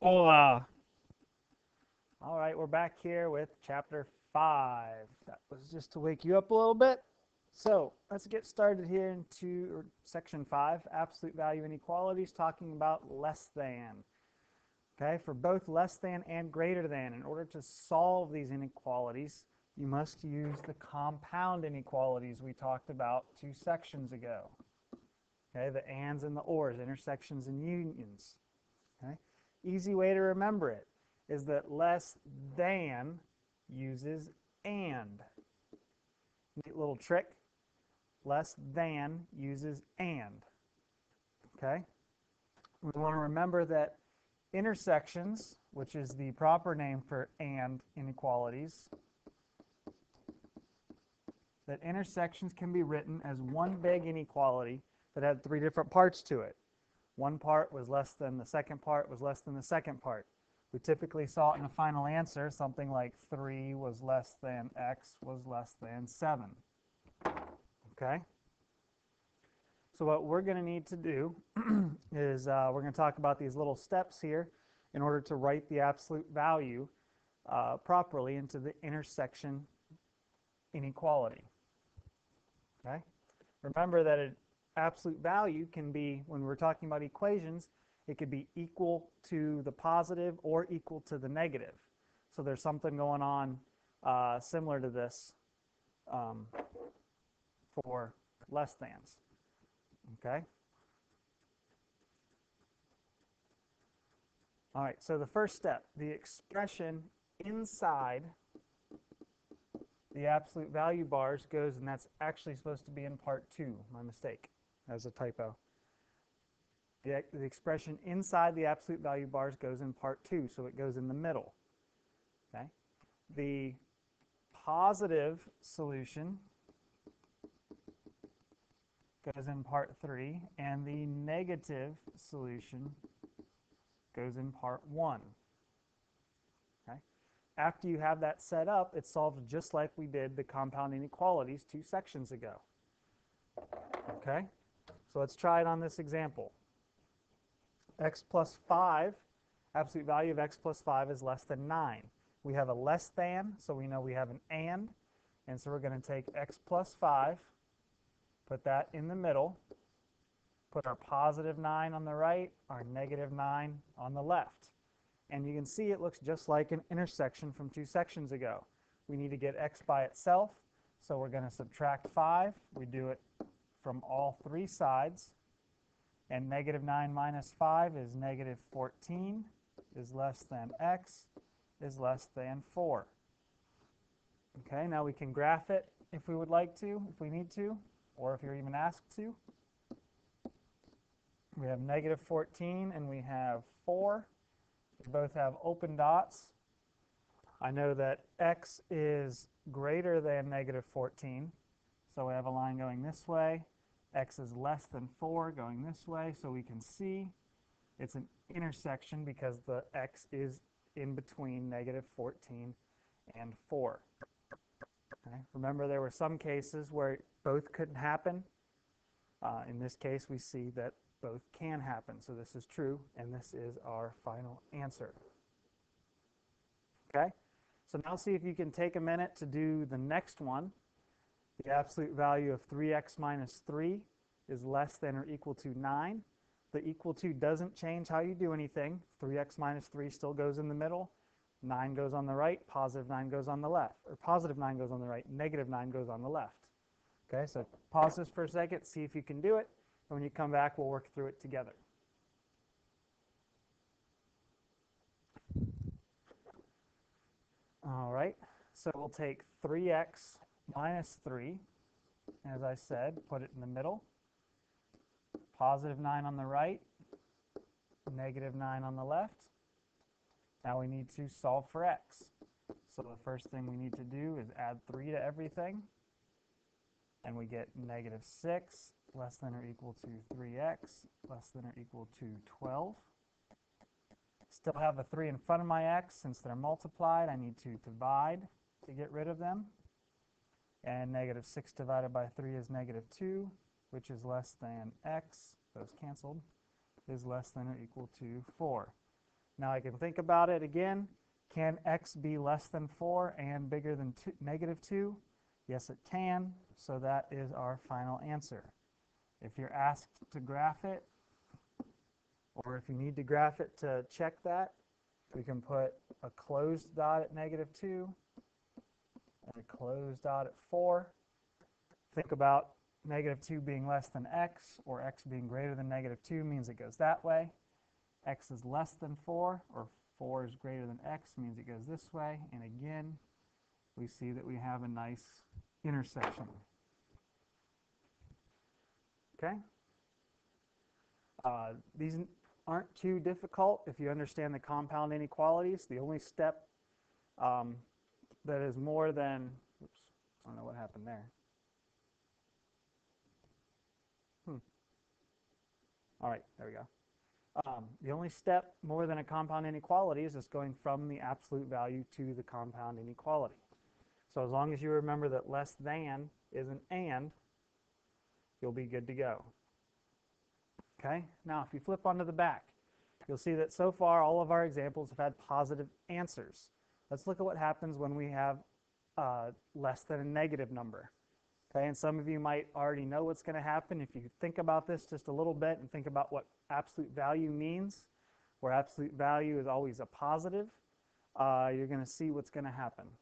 Hola. All right, we're back here with chapter 5. That was just to wake you up a little bit. So let's get started here into section 5, absolute value inequalities, talking about less than. Okay, for both less than and greater than, in order to solve these inequalities, you must use the compound inequalities we talked about 2 sections ago. Okay, the ands and the ors, intersections and unions. Okay, easy way to remember it is that less than uses and. Neat little trick. Less than uses and. Okay? We want to remember that intersections, which is the proper name for and inequalities, that intersections can be written as one big inequality that had 3 different parts to it. One part was less than the second part was less than the second part. We typically saw it in a final answer, something like 3 was less than x was less than 7. Okay? So what we're going to need to do is we're going to talk about these little steps here in order to write the absolute value properly into the intersection inequality. Okay? Remember that an absolute value can be, when we're talking about equations, it could be equal to the positive or equal to the negative. So there's something going on similar to this for less thans. Okay? All right, so the first step, the expression inside the absolute value bars goes, and that's actually supposed to be in part 2. My mistake. That's a typo. The expression inside the absolute value bars goes in part 2, so it goes in the middle. Okay? The positive solution goes in part 3, and the negative solution goes in part 1. Okay? After you have that set up, it's solved just like we did the compound inequalities 2 sections ago. Okay? So let's try it on this example. X plus 5, absolute value of x plus 5 is less than 9. We have a less than, so we know we have an and so we're going to take x plus 5, put that in the middle, put our positive 9 on the right, our negative 9 on the left. And you can see it looks just like an intersection from 2 sections ago. We need to get x by itself, so we're going to subtract 5. We do it from all 3 sides. And negative 9 minus 5 is negative 14, is less than x, is less than 4. Okay, now we can graph it if we would like to, if we need to, or if you're even asked to. We have negative 14 and we have 4. We both have open dots. I know that x is greater than negative 14, so we have a line going this way. X is less than 4 going this way, so we can see it's an intersection because the x is in between negative 14 and 4. Okay. Remember, there were some cases where both couldn't happen. In this case, we see that both can happen. So this is true, and this is our final answer. Okay? So now see if you can take a minute to do the next one. The absolute value of 3x minus 3 is less than or equal to 9. The equal to doesn't change how you do anything. 3x minus 3 still goes in the middle. 9 goes on the right. Positive 9 goes on the left. Or positive 9 goes on the right. Negative 9 goes on the left. Okay, so pause this for a second, see if you can do it. And when you come back, we'll work through it together. All right, so we'll take 3x minus 3, as I said, put it in the middle. Positive 9 on the right, negative 9 on the left. Now we need to solve for x. So the first thing we need to do is add 3 to everything. And we get negative 6 less than or equal to 3x less than or equal to 12. Still have a 3 in front of my x. Since they're multiplied, I need to divide to get rid of them. And negative 6 divided by 3 is negative 2, which is less than x, those canceled, is less than or equal to 4. Now I can think about it again. Can x be less than 4 and bigger than -2? Yes, it can. So that is our final answer. If you're asked to graph it, or if you need to graph it to check that, we can put a closed dot at -2 and a closed dot at 4. Think about -2 being less than x, or x being greater than -2 means it goes that way. X is less than 4, or 4 is greater than x means it goes this way. And again, we see that we have a nice intersection. Okay? These aren't too difficult if you understand the compound inequalities. The only step that is more than, oops, I don't know what happened there. All right, there we go. The only step more than a compound inequality is just going from the absolute value to the compound inequality. So as long as you remember that less than is an and, you'll be good to go. Okay, now if you flip onto the back, you'll see that so far all of our examples have had positive answers. Let's look at what happens when we have less than a negative number. Okay, and some of you might already know what's going to happen. If you think about this just a little bit and think about what absolute value means, where absolute value is always a positive, you're going to see what's going to happen.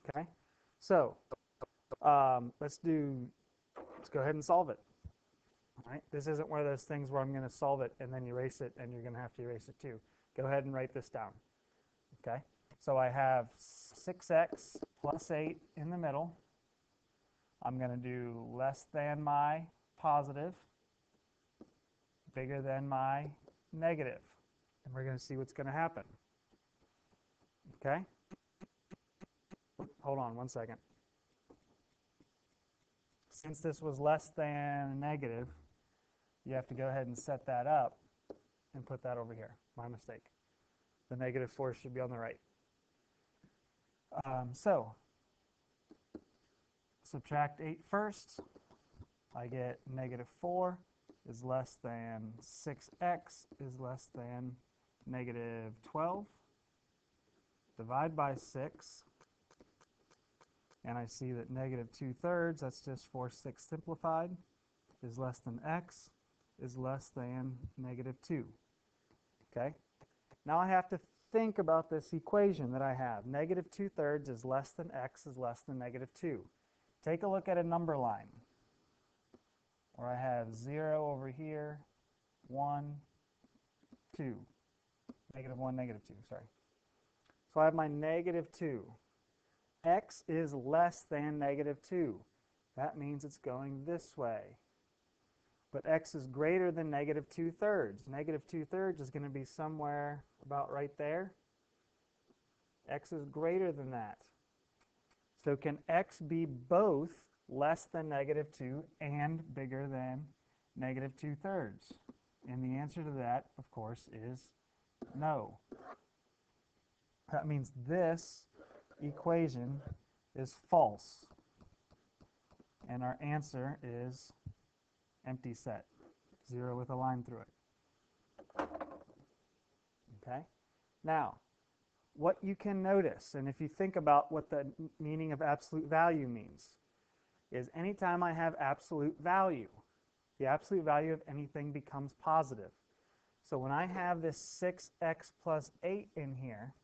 Okay, so let's go ahead and solve it. All right, this isn't one of those things where I'm going to solve it and then erase it and you're going to have to erase it too. Go ahead and write this down. Okay, so I have 6x plus 8 in the middle. I'm going to do less than my positive, bigger than my negative, and we're going to see what's going to happen. Okay? Hold on one second. Since this was less than negative, you have to go ahead and set that up and put that over here. My mistake. The negative 4 should be on the right. So subtract 8 first. I get -4 is less than 6x is less than -12. Divide by 6. And I see that -2/3, that's just 4/6 simplified, is less than x is less than -2. Okay? Now I have to think about this equation that I have. -2/3 is less than x is less than -2. Take a look at a number line where I have 0 over here, 1, 2. -1, -2, sorry. So I have my -2. X is less than -2. That means it's going this way. But x is greater than -2/3. -2/3 is going to be somewhere about right there. X is greater than that. So can x be both less than -2 and bigger than -2/3? And the answer to that, of course, is no. That means this equation is false. And our answer is empty set, 0 with a line through it. Okay? Now, what you can notice, and if you think about what the meaning of absolute value means, is anytime I have absolute value, the absolute value of anything becomes positive. So when I have this 6x plus 8 in here,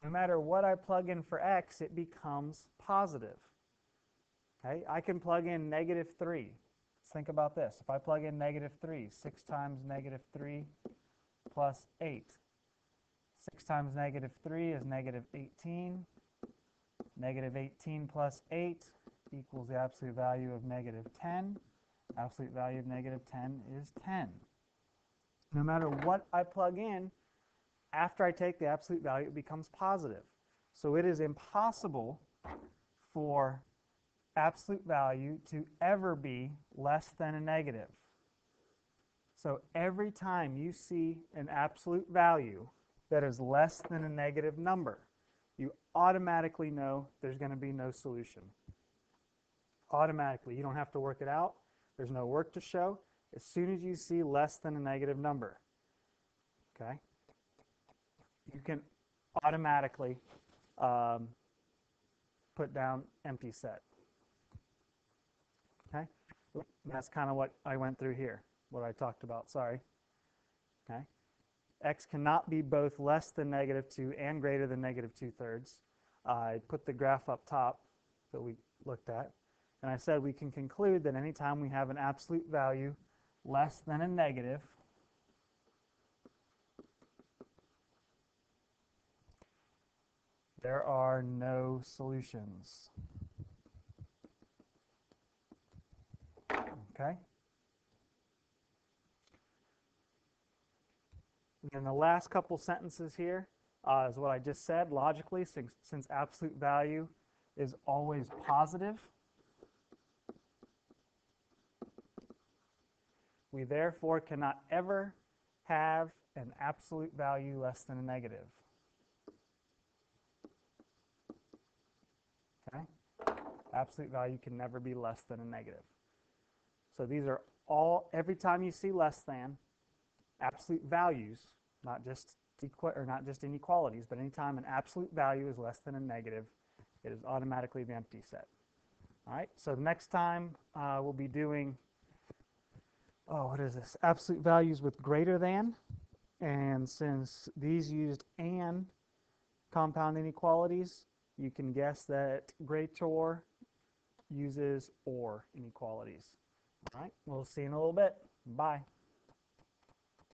no matter what I plug in for x, it becomes positive. Okay? I can plug in -3. Let's think about this. If I plug in -3, 6 times -3 plus 8. 6 times -3 is -18. -18 plus 8 equals the absolute value of -10. Absolute value of -10 is 10. No matter what I plug in, after I take the absolute value, it becomes positive. So it is impossible for absolute value to ever be less than a negative. So every time you see an absolute value that is less than a negative number, you automatically know there's going to be no solution. Automatically. You don't have to work it out. There's no work to show. As soon as you see less than a negative number, okay, you can automatically put down empty set. Okay, that's kind of what I went through here, what I talked about, sorry. Okay, x cannot be both less than -2 and greater than -2/3. I put the graph up top that we looked at, and I said we can conclude that anytime we have an absolute value less than a negative, there are no solutions. Okay? And then the last couple sentences here is what I just said. Logically, since absolute value is always positive, we therefore cannot ever have an absolute value less than a negative. Okay? Absolute value can never be less than a negative. So these are all, every time you see less than, absolute values, not just inequalities, but anytime an absolute value is less than a negative, it is automatically the empty set. All right, so next time we'll be doing, what is this? Absolute values with greater than. And since these used and compound inequalities, you can guess that greater uses or inequalities. All right, we'll see you in a little bit. Bye.